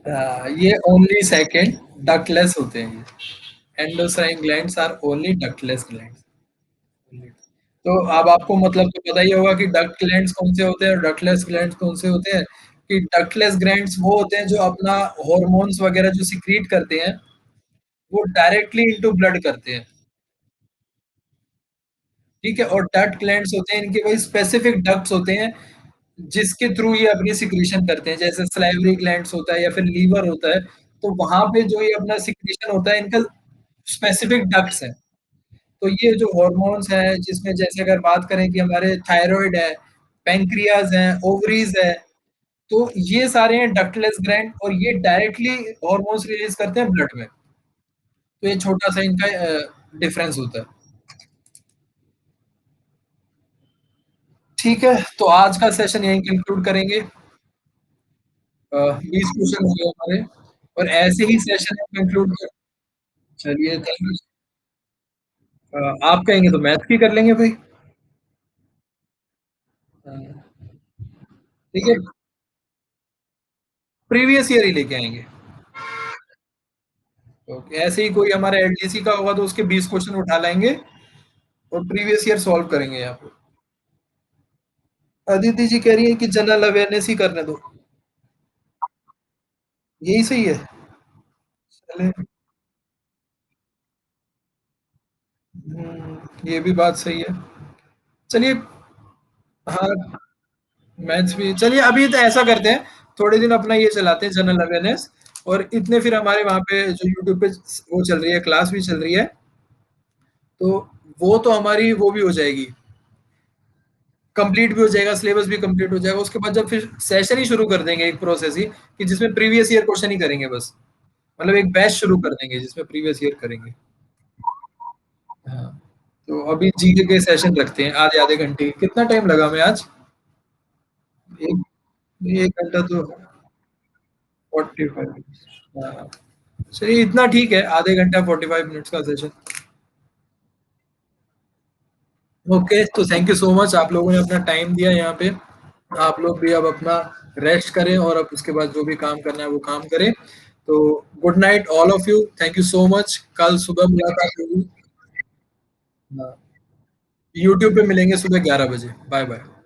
हाँ, ये ओनली सेकंड डकलेस होते हैं ये। Endocrine glands are only ductless glands. तो अब आपको मतलब तो पता ही होगा कि डक्ट ग्लैंड्स कौन से होते हैं और डक्टलेस ग्लैंड्स कौन से होते हैं। कि डक्टलेस ग्लैंड्स वो होते हैं जो अपना हॉर्मोन्स वगैरह जो सिक्रीट करते हैं, वो डायरेक्टली इनटू ब्लड करते हैं। ठीक है। और डक्ट ग्लैंड्स होते हैं, इनके वही स्पेसिफिक डक्ट्स होते हैं जिसके थ्रू ये अपनी सिक्रीशन करते हैं, जैसे सलाइवरी ग्लैंड्स होता है या फिर लीवर होता है। तो वहां पे जो ये अपना सिक्रीशन होता है, इनका स्पेसिफिक डक्ट्स है। तो ये जो हॉर्मोन्स हैं, जिसमें जैसे अगर बात करें कि हमारे थायराइड है, पैंक्रियाज है, ओवरीज है, तो ये सारे हैं डक्टलेस ग्लैंड, और ये डायरेक्टली हॉर्मोन्स रिलीज करते हैं ब्लड में। तो ये छोटा सा इनका डिफरेंस होता है। ठीक है, तो आज का सेशन यहीं कंक्लूड करेंगे। 20 क्वेश्चन हो गए हमारे, और ऐसे ही सेशन कंक्लूड कर। चलिए, थैंक यू। आप कहेंगे तो मैथ की कर लेंगे भाई। अ, ठीक है, प्रीवियस ईयर ही लेके आएंगे। तो ऐसे ही कोई हमारा एलडीसी का होगा तो उसके 20 क्वेश्चन उठा लाएंगे और प्रीवियस ईयर सॉल्व करेंगे यहाँ पे। अदिति जी कह रही है कि जनरल अवेयरनेस ही करने दो। यही सही है। चले, ये भी बात सही है। चलिए। हाँ, मैथ्स भी। चलिए, अभी तो ऐसा करते हैं, थोड़े दिन अपना ये चलाते हैं जनरल अवेयरनेस, और इतने फिर हमारे वहाँ पे जो यूट्यूब पे वो चल रही है, क्लास भी चल रही है, तो वो तो हमारी वो भी हो जाएगी, कंप्लीट भी हो जाएगा, सिलेबस भी कंप्लीट हो जाएगा। उसके बाद जब फिर सेशन ही शुरू कर देंगे, एक प्रोसेस ही, कि जिसमें प्रीवियस ईयर क्वेश्चन ही करेंगे बस। मतलब एक बैच शुरू कर देंगे जिसमें प्रीवियस ईयर करेंगे। हाँ, तो अभी जीके के सेशन रखते हैं आधे-आधे घंटे। कितना टाइम लगा हमें आज? 1 1 घंटा तो 45 मिनट्स। हाँ, चलिए इतना ठीक है, आधे घंटा 45 मिनट्स का सेशन। ओके, तो थैंक यू सो मच आप लोगों ने अपना टाइम दिया यहाँ पे। आप लोग भी अब अपना रेस्ट करें और अब उसके बाद जो भी काम करना है वो काम करें। तो good night all of you, thank you so much. कल सुबह मुलाकात होगी। हाँ, यूट्यूब पे मिलेंगे सुबह 11 बजे। बाय-बाय।